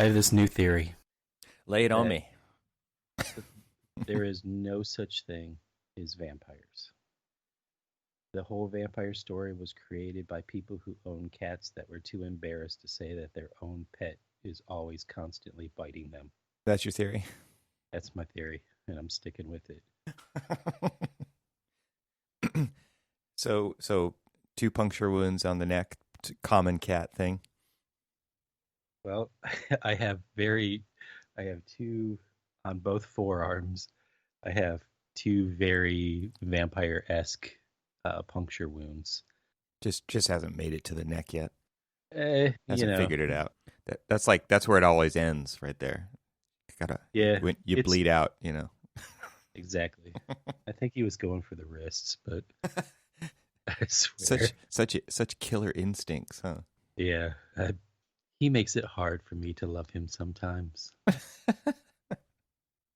I have this new theory. Lay it on that me. There is no such thing as vampires. The whole vampire story was created by people who own cats that were too embarrassed to say that their own pet is always constantly biting them. That's your theory. That's my theory, and I'm sticking with it. So 2 puncture wounds on the neck, common cat thing. Well, I have two on both forearms. I have two very vampire-esque puncture wounds. Just hasn't made it to the neck yet. You Hasn't know, figured it out. That's where it always ends, right there. yeah, When you it's bleed out, exactly. I think he was going for the wrists, but I swear, such killer instincts, huh? yeah, he makes it hard for me to love him sometimes.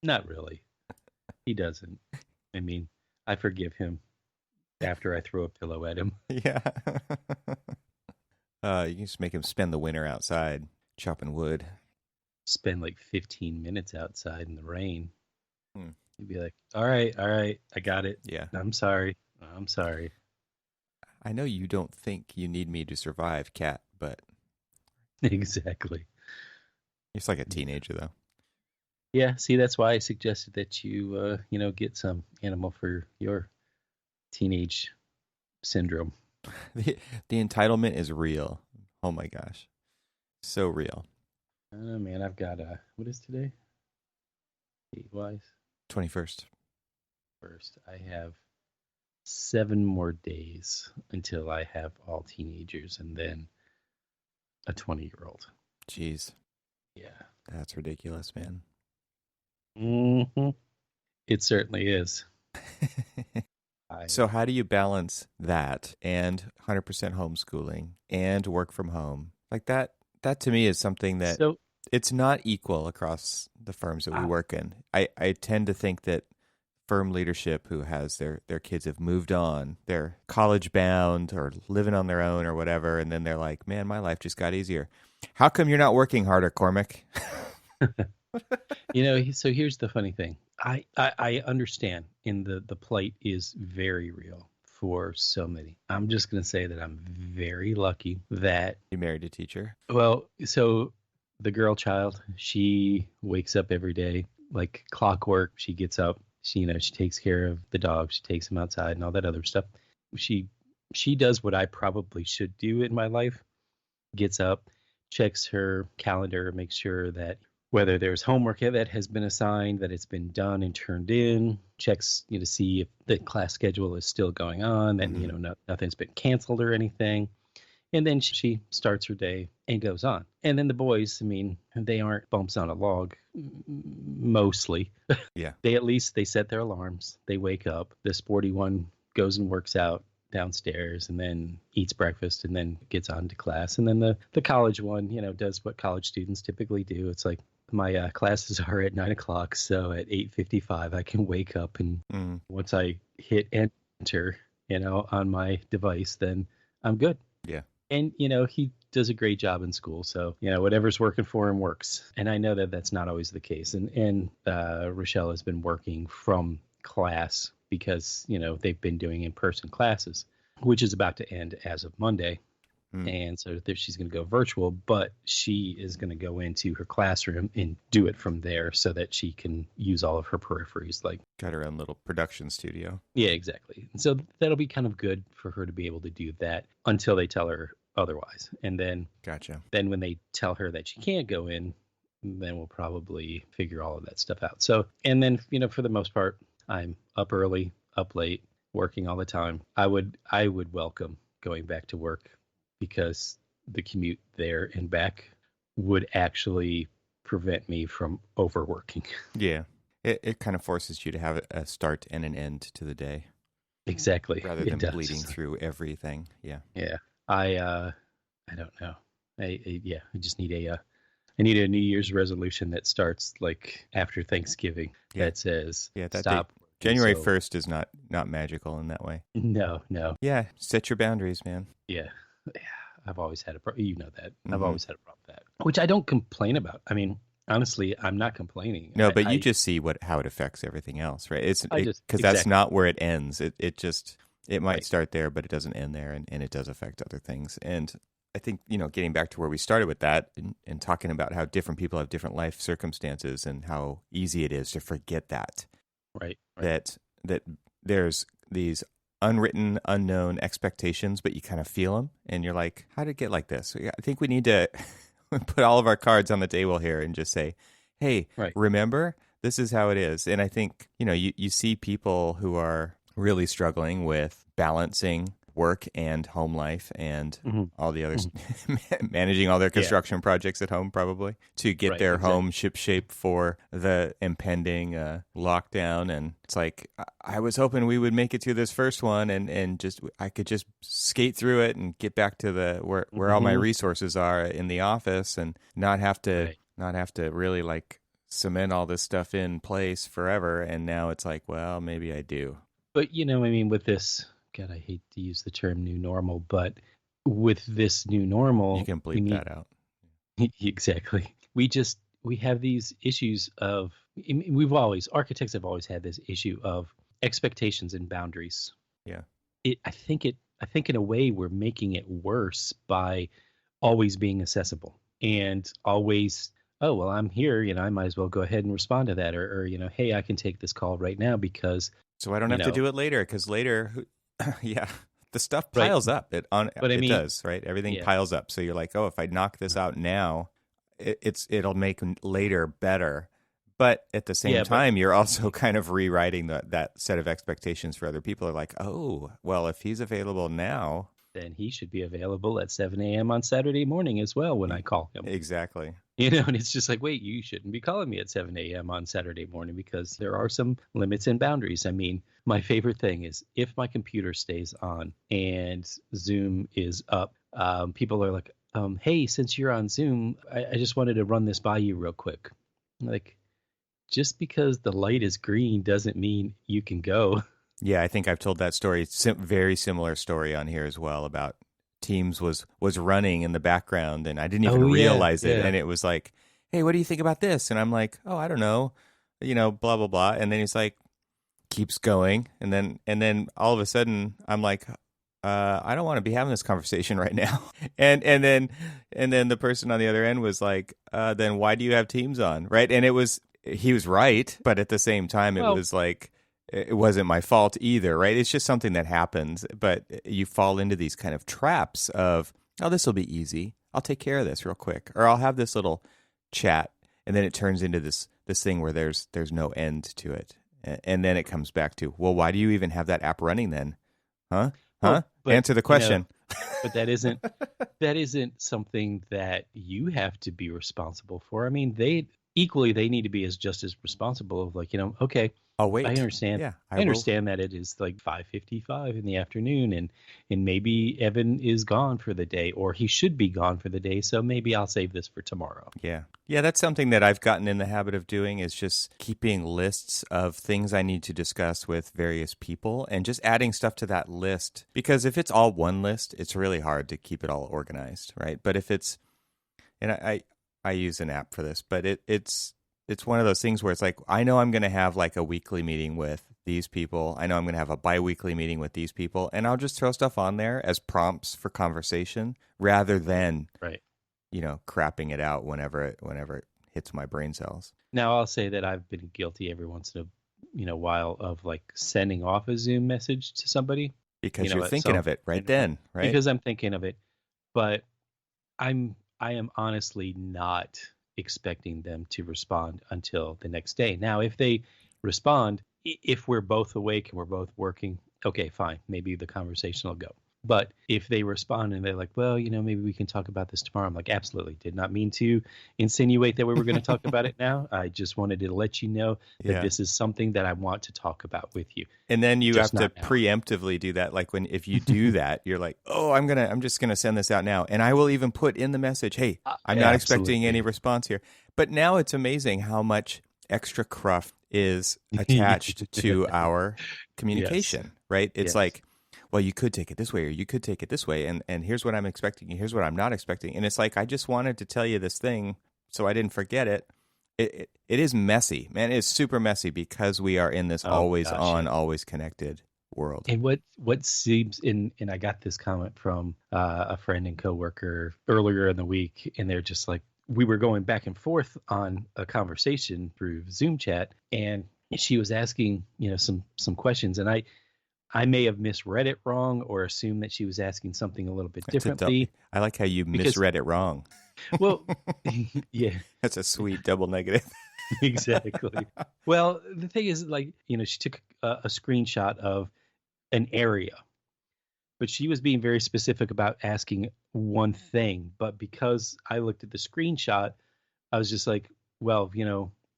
Not really. He doesn't. I mean, I forgive him after I throw a pillow at him. Yeah. You can just make him spend the winter outside chopping wood. Spend like 15 minutes outside in the rain. Hmm. He'd be like, all right, I got it. Yeah. I'm sorry. I know you don't think you need me to survive, cat, but Exactly. he's like a teenager, though. Yeah, see, that's why I suggested that you, get some animal for your teenage syndrome. The entitlement is real. Oh my gosh. So real. Oh, man, I've got, what is today? Date-wise? 21st. First, I have 7 more days until I have all teenagers and then a 20-year-old. Jeez. Yeah. That's ridiculous, man. Mm-hmm. It certainly is. So how do you balance that and 100% homeschooling and work from home? Like that to me is something that it's not equal across the firms that we work in. I tend to think that firm leadership who has their kids have moved on, they're college bound or living on their own or whatever, and then they're like, man, my life just got easier. How come you're not working harder, Cormac? So here's the funny thing. I understand, and the plight is very real for so many. I'm just going to say that I'm very lucky that You married a teacher? well, so the girl child, she wakes up every day like clockwork. She gets up, she takes care of the dog, she takes him outside and all that other stuff. She does what I probably should do in my life. Gets up, checks her calendar, makes sure that whether there's homework that has been assigned, that it's been done and turned in, checks to see if the class schedule is still going on, that nothing's been canceled or anything. And then she starts her day and goes on. And then the boys, they aren't bumps on a log, mostly. Yeah. They set their alarms. They wake up. The sporty one goes and works out downstairs and then eats breakfast and then gets on to class. And then the college one, does what college students typically do. It's like, my classes are at 9:00, so at 8:55 I can wake up, and once I hit enter, on my device, then I'm good. Yeah. And he does a great job in school, so whatever's working for him works. And I know that that's not always the case. And Rochelle has been working from class because they've been doing in-person classes, which is about to end as of Monday. And so she's going to go virtual, but she is going to go into her classroom and do it from there so that she can use all of her peripheries. Like, got her own little production studio. Yeah, exactly. And so that'll be kind of good for her to be able to do that until they tell her otherwise. And then, Gotcha. Then when they tell her that she can't go in, then we'll probably figure all of that stuff out. So, and then, for the most part, I'm up early, up late, working all the time. I would welcome going back to work, because the commute there and back would actually prevent me from overworking. Yeah. It kind of forces you to have a start and an end to the day. Exactly. Rather than bleeding through everything. Yeah. Yeah. I don't know. I just need I need a New Year's resolution that starts like after Thanksgiving that says stop. January 1st is not magical in that way. No. Yeah. Set your boundaries, man. Yeah. I've always had a problem. You know that. I've Mm-hmm. always had a problem with that, which I don't complain about. I mean, honestly, I'm not complaining. No, but you just see how it affects everything else, right? Because that's not where it ends. It might start there, but it doesn't end there, and it does affect other things. And I think, getting back to where we started with that and talking about how different people have different life circumstances and how easy it is to forget that. Right. That there's these unwritten, unknown expectations, but you kind of feel them, and you're like, how did it get like this? I think we need to put all of our cards on the table here and just say, hey, remember, this is how it is. And I think, you see people who are really struggling with balancing work and home life and all the others, managing all their construction projects at home, probably, to get their home shipshape for the impending lockdown. And it's like, I was hoping we would make it through this first one and just I could just skate through it and get back to where all my resources are in the office and not have to really like cement all this stuff in place forever. And now it's like, well, maybe I do. But, I mean, with this, God, I hate to use the term new normal, but with this new normal, you can bleep that out. Exactly. We have these issues of, architects have always had this issue of expectations and boundaries. Yeah. I think in a way we're making it worse by always being accessible and always, oh, well, I'm here, I might as well go ahead and respond to that. Or hey, I can take this call right now because. So I don't have to do it later, because later, the stuff piles up. It does, right? Everything piles up. So you're like, oh, if I knock this out now, it'll make later better. But at the same time, you're also kind of rewriting that set of expectations for other people. Are like, oh, well, if he's available now, then he should be available at 7 a.m. on Saturday morning as well when I call him. Exactly. And it's just like, wait, you shouldn't be calling me at 7 a.m. on Saturday morning because there are some limits and boundaries. I mean, my favorite thing is if my computer stays on and Zoom is up, people are like, hey, since you're on Zoom, I just wanted to run this by you real quick. Like, just because the light is green doesn't mean you can go. Yeah, I think I've told that story, very similar story on here as well, about Teams was running in the background and I didn't even realize it. Yeah. And it was like, hey, what do you think about this? And I'm like, oh, I don't know, blah, blah, blah. And then he's like, keeps going. And then all of a sudden I'm like, I don't want to be having this conversation right now. And then the person on the other end was like, then why do you have Teams on? Right. And he was right. But at the same time, it was like, it wasn't my fault either, right? It's just something that happens, but you fall into these kind of traps of, oh, this will be easy. I'll take care of this real quick, or I'll have this little chat, and then it turns into this thing where there's no end to it, and then it comes back to, well, why do you even have that app running then? Huh? But, answer the question. But that isn't something that you have to be responsible for. I mean, they need to be just as responsible of like, okay. Oh wait, I understand. Yeah, I understand that it is like 5:55 in the afternoon, and maybe Evan is gone for the day, or he should be gone for the day. So maybe I'll save this for tomorrow. Yeah, that's something that I've gotten in the habit of doing, is just keeping lists of things I need to discuss with various people, and just adding stuff to that list. Because if it's all one list, it's really hard to keep it all organized, right? But if it's, and I use an app for this, but it's one of those things where it's like, I know I'm going to have like a weekly meeting with these people. I know I'm going to have a bi-weekly meeting with these people. And I'll just throw stuff on there as prompts for conversation rather than, crapping it out whenever it hits my brain cells. Now, I'll say that I've been guilty every once in a while of like sending off a Zoom message to somebody. Because you're thinking of it then, right? Because I'm thinking of it. But I am honestly not expecting them to respond until the next day. Now, if they respond, if we're both awake and we're both working, okay, fine. Maybe the conversation will go. But if they respond and they're like, well, maybe we can talk about this tomorrow. I'm like, absolutely. Did not mean to insinuate that we were going to talk about it now. I just wanted to let you know that this is something that I want to talk about with you. And then you have to preemptively do that. Like if you do that, you're like, oh, I'm just going to send this out now. And I will even put in the message, hey, I'm not expecting any response here. But now it's amazing how much extra cruft is attached to our communication, right? It's like, well, you could take it this way or you could take it this way. And here's what I'm expecting. And here's what I'm not expecting. And it's like, I just wanted to tell you this thing so I didn't forget it. It is messy, man. It's super messy because we are in this always on, always connected world. And what seems and I got this comment from a friend and coworker earlier in the week, and they're just like, we were going back and forth on a conversation through Zoom chat, and she was asking, some questions, and I may have misread it wrong or assumed that she was asking something a little bit differently. I like how you misread it wrong. Well, yeah. That's a sweet double negative. Exactly. Well, the thing is, like, she took a screenshot of an area, but she was being very specific about asking one thing. But because I looked at the screenshot, I was just like, well,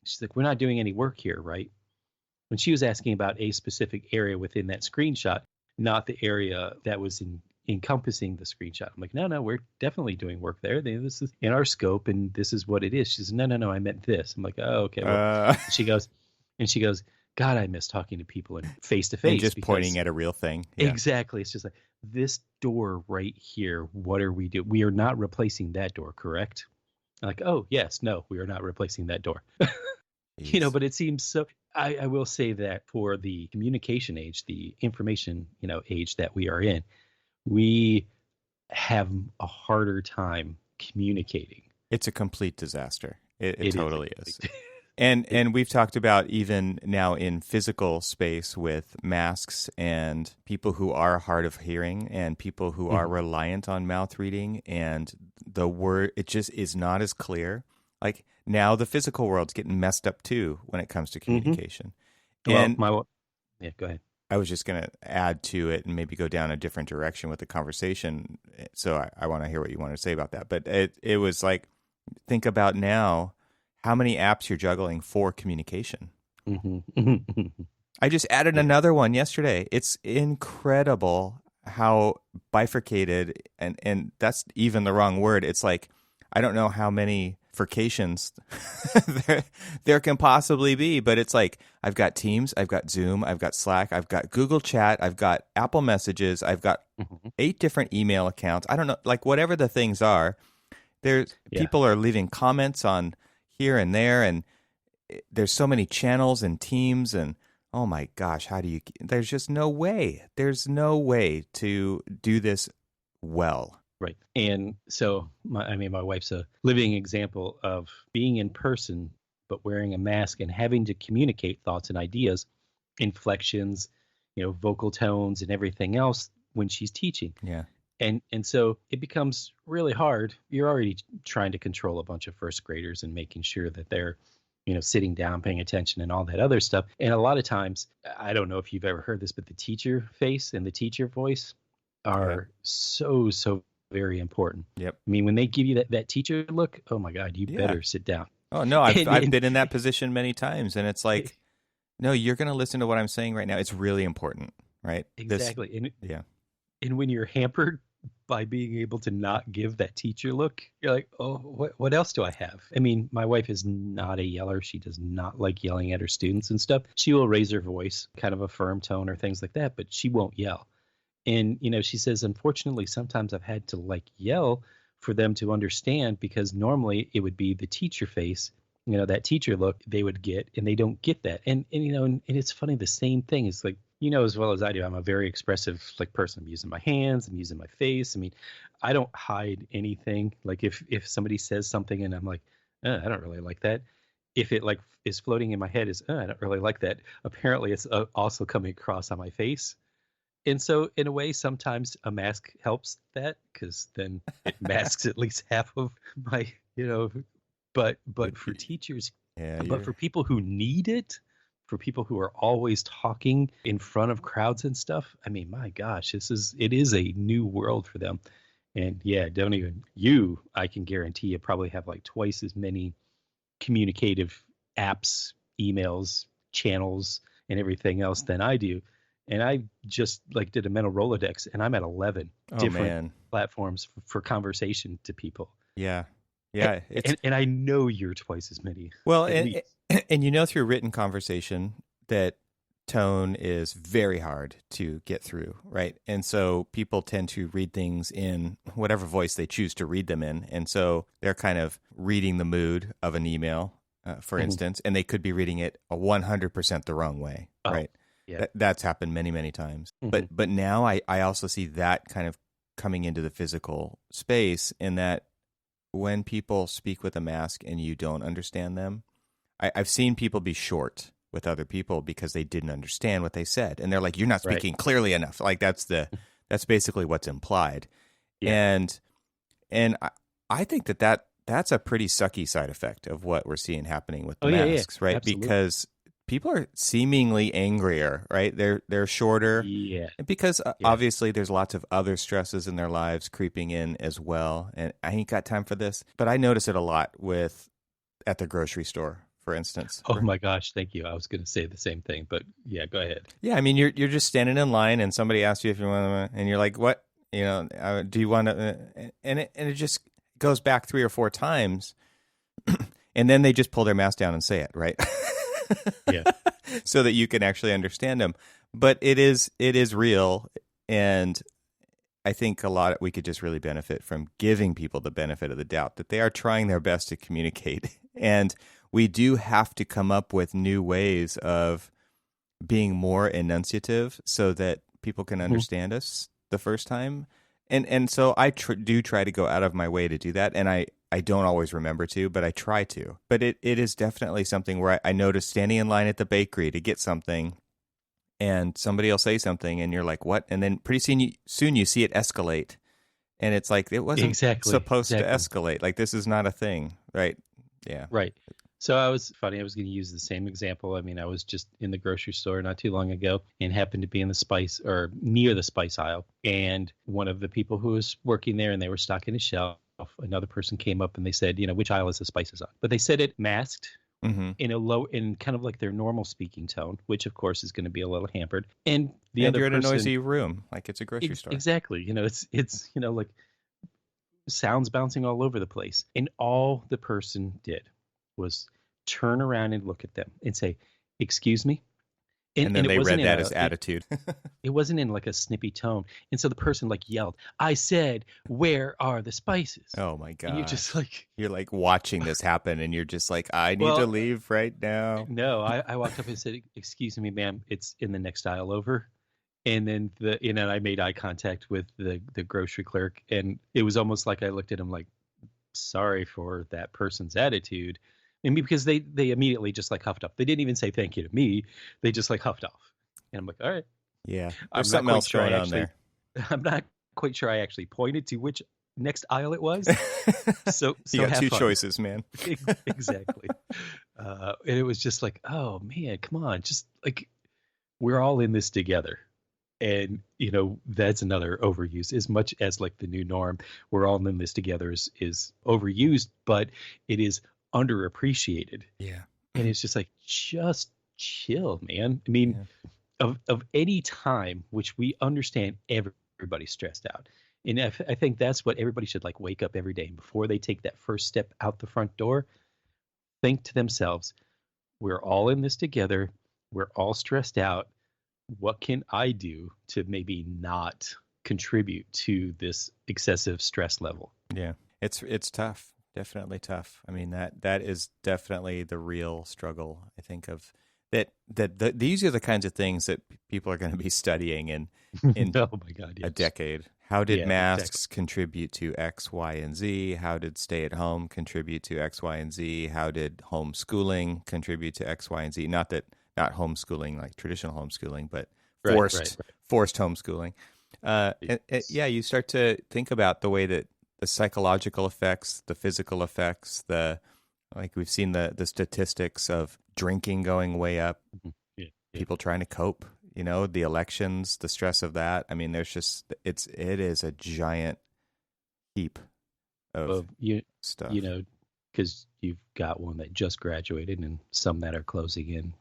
she's like, we're not doing any work here, right? When she was asking about a specific area within that screenshot, not the area that was encompassing the screenshot. I'm like, no, we're definitely doing work there. This is in our scope, and this is what it is. She says, no, I meant this. I'm like, oh, okay. Well, she goes, God, I miss talking to people and face to face. And just pointing at a real thing. Yeah. Exactly. It's just like, this door right here, what are we doing? We are not replacing that door, correct? I'm like, oh, yes, no, we are not replacing that door. But it seems so. I will say that for the communication age, the information, age that we are in, we have a harder time communicating. It's a complete disaster. It totally is. And we've talked about even now in physical space with masks and people who are hard of hearing and people who are reliant on mouth reading, and the word, it just is not as clear. Like now the physical world's getting messed up too when it comes to communication. And go ahead. I was just going to add to it and maybe go down a different direction with the conversation. So I want to hear what you want to say about that. But it was like, think about now how many apps you're juggling for communication. I just added another one yesterday. It's incredible how bifurcated, and that's even the wrong word. It's like, I don't know how many bifurcations there can possibly be, but it's like, I've got Teams, I've got Zoom, I've got Slack, I've got Google Chat, I've got Apple Messages, I've got 8 different email accounts. I don't know, like whatever the things are, people are leaving comments on here and there, and there's so many channels and teams, and oh my gosh, there's just no way. There's no way to do this well. Right. And so, my wife's a living example of being in person, but wearing a mask and having to communicate thoughts and ideas, inflections, vocal tones and everything else when she's teaching. Yeah. And so it becomes really hard. You're already trying to control a bunch of first graders and making sure that they're, sitting down, paying attention and all that other stuff. And a lot of times, I don't know if you've ever heard this, but the teacher face and the teacher voice are so very important. Yep. I mean, when they give you that teacher look, oh my God, you better sit down. Oh no, I've been in that position many times, and it's like, no, you're going to listen to what I'm saying right now. It's really important, right? Exactly. And when you're hampered by being able to not give that teacher look, you're like, oh, what else do I have? I mean, my wife is not a yeller. She does not like yelling at her students and stuff. She will raise her voice, kind of a firm tone or things like that, but she won't yell. And, she says, unfortunately, sometimes I've had to yell for them to understand, because normally it would be the teacher face, that teacher look they would get, and they don't get that. And it's funny, the same thing is like, as well as I do, I'm a very expressive person. I'm using my hands, I'm using my face. I mean, I don't hide anything. Like if somebody says something and I'm like, I don't really like that. If it is floating in my head is, I don't really like that. Apparently it's also coming across on my face. And so in a way, sometimes a mask helps that, because then it masks at least half of my, but for teachers, but for people who need it, for people who are always talking in front of crowds and stuff, I mean, my gosh, it is a new world for them. And I can guarantee you probably have twice as many communicative apps, emails, channels, and everything else than I do. And I just did a mental Rolodex, and I'm at 11 different platforms for conversation to people. Yeah. Yeah. And I know you're twice as many. Well, and through written conversation that tone is very hard to get through, right? And so people tend to read things in whatever voice they choose to read them in. And so they're kind of reading the mood of an email, for instance, and they could be reading it 100% the wrong way, right? Yeah. That's happened many, many times. But now I also see that kind of coming into the physical space, in that when people speak with a mask and you don't understand them, I've seen people be short with other people because they didn't understand what they said, and they're like, "You're not speaking clearly enough." Like that's basically what's implied, and I think that's a pretty sucky side effect of what we're seeing happening with the masks, right? Absolutely. Because people are seemingly angrier, right? They're shorter, because obviously there's lots of other stresses in their lives creeping in as well, and I ain't got time for this, but I notice it a lot at the grocery store, for instance. Oh my gosh, thank you. I was going to say the same thing, but yeah, go ahead. Yeah, I mean, you're just standing in line and somebody asks you if you want to, and you're like, "What? You know, do you want to?" And it just goes back 3 or 4 times, and then they just pull their mask down and say it, right? Yeah. So that you can actually understand them. But it is real, and I think we could just really benefit from giving people the benefit of the doubt that they are trying their best to communicate. And we do have to come up with new ways of being more enunciative so that people can understand us the first time. And so I do try to go out of my way to do that. And I don't always remember to, but I try to. But it is definitely something where I notice standing in line at the bakery to get something, and somebody will say something and you're like, "What?" And then pretty soon you see it escalate. And it's like, it wasn't supposed to escalate. Like, this is not a thing, right? Yeah. Right. So I was going to use the same example. I mean, I was just in the grocery store not too long ago and happened to be in the spice, or near the spice aisle. And one of the people who was working there, and they were stocking a shelf, another person came up and they said, "Which aisle is the spices on?" But they said it masked in kind of like their normal speaking tone, which of course is going to be a little hampered. And you're in a noisy room, like it's a grocery store. Exactly. It's like sounds bouncing all over the place. And all the person did was turn around and look at them and say, "Excuse me." And then they read that as attitude. It wasn't in like a snippy tone. And so the person like yelled, "I said, where are the spices?" Oh my God. And you're like watching this happen, and you're just like, "I need to leave right now." No, I walked up and said, "Excuse me, ma'am, it's in the next aisle over." And then I made eye contact with the grocery clerk, and it was almost like I looked at him like, "Sorry for that person's attitude." And because they immediately just like huffed off. They didn't even say thank you to me. They just like huffed off. And I'm like, all right. Yeah. There's something else going on there. I'm not quite sure I actually pointed to which next aisle it was. So you got 2 choices, man. Exactly. And it was just like, oh man, come on. Just like, we're all in this together. And, that's another overuse. As much as like the new norm, we're all in this together is overused, but it is underappreciated. Yeah. And it's just like, just chill, man. I mean, of any time, which we understand everybody's stressed out. And I think that's what everybody should like wake up every day before they take that first step out the front door. Think to themselves, we're all in this together. We're all stressed out. What can I do to maybe not contribute to this excessive stress level? Yeah, it's tough. Definitely tough. I mean, that is definitely the real struggle, I think, of that these are the kinds of things that people are going to be studying in oh my God, yes. a decade. How did masks contribute to X, Y, and Z? How did stay at home contribute to X, Y, and Z? How did homeschooling contribute to X, Y, and Z? Not homeschooling like traditional homeschooling, but forced homeschooling. You start to think about the way that the psychological effects, the physical effects, like we've seen the statistics of drinking going way up, people trying to cope, the elections, the stress of that. I mean, it is a giant heap of stuff. Because you've got one that just graduated and some that are closing in,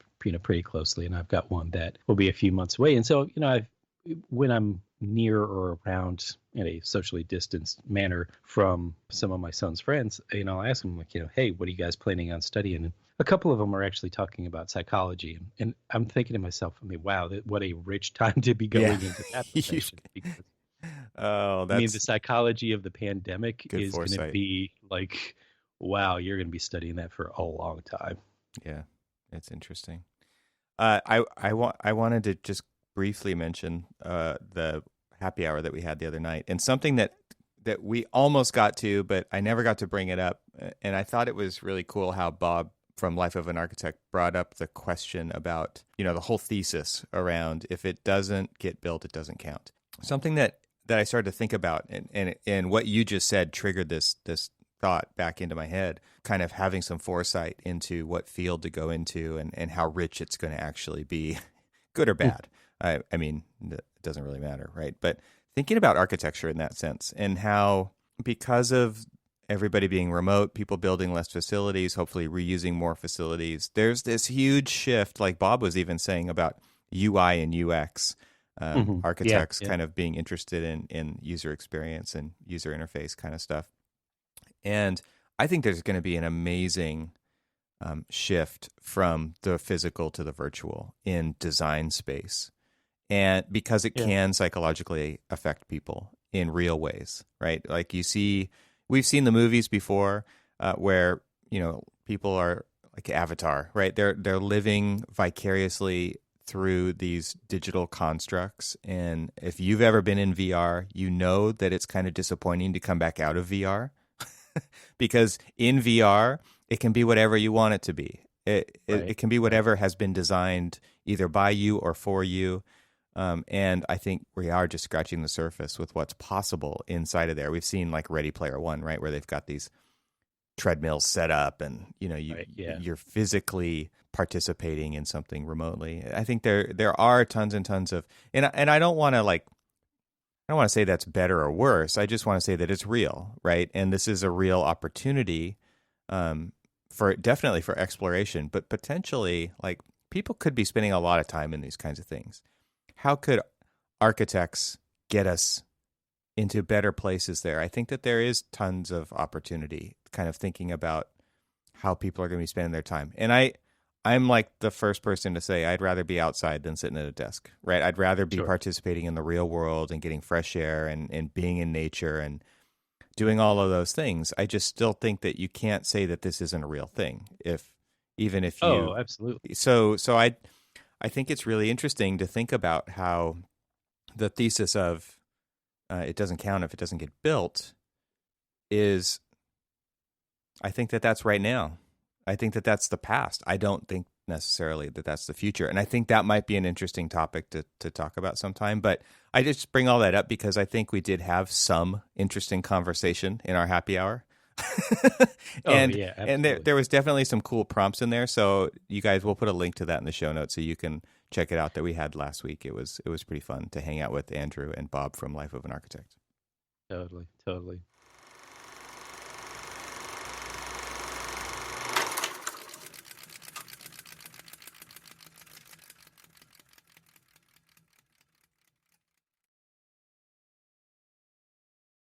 pretty closely. And I've got one that will be a few months away. And so, when I'm near or around in a socially distanced manner from some of my son's friends, I'll ask them like, hey, what are you guys planning on studying? And a couple of them are actually talking about psychology, and I'm thinking to myself, I mean, wow, what a rich time to be Yeah. going into that profession. Because Oh, I mean, the that's psychology of the pandemic good is going to foresight. be like, wow, you're going to be studying that for a long time. Yeah, it's interesting. I wanted to just briefly mention the happy hour that we had the other night, and something that we almost got to, but I never got to bring it up. And I thought it was really cool how Bob from Life of an Architect brought up the question about, the whole thesis around if it doesn't get built, it doesn't count. Something that I started to think about, and what you just said triggered this thought back into my head, kind of having some foresight into what field to go into and how rich it's going to actually be, good or bad. I mean, it doesn't really matter, right? But thinking about architecture in that sense, and how, because of everybody being remote, people building less facilities, hopefully reusing more facilities, there's this huge shift, like Bob was even saying, about UI and UX. Architects kind of being interested in user experience and user interface kind of stuff. And I think there's going to be an amazing shift from the physical to the virtual in design space. And because it can psychologically affect people in real ways, right? Like we've seen the movies before where, people are like Avatar, right? They're living vicariously through these digital constructs. And if you've ever been in VR, you know that it's kind of disappointing to come back out of VR. Because in VR, it can be whatever you want it to be. It can be whatever has been designed either by you or for you. And I think we are just scratching the surface with what's possible inside of there. We've seen like Ready Player One, right, where they've got these treadmills set up, and you're physically participating in something remotely. I think there are tons and tons of, and I don't want to say that's better or worse. I just want to say that it's real, right? And this is a real opportunity definitely for exploration, but potentially, like, people could be spending a lot of time in these kinds of things. How could architects get us into better places there? I think that there is tons of opportunity, kind of thinking about how people are going to be spending their time. And I'm like the first person to say I'd rather be outside than sitting at a desk, right? I'd rather be participating in the real world and getting fresh air and being in nature and doing all of those things. I just still think that you can't say that this isn't a real thing, even if you. Oh, absolutely. So I think it's really interesting to think about how the thesis of it doesn't count if it doesn't get built is, I think that that's right now. I think that that's the past. I don't think necessarily that that's the future. And I think that might be an interesting topic to talk about sometime. But I just bring all that up because I think we did have some interesting conversation in our happy hour. and there was definitely some cool prompts in there. So you guys, we'll put a link to that in the show notes so you can check it out, that we had last week. It was pretty fun to hang out with Andrew and Bob from Life of an Architect. Totally.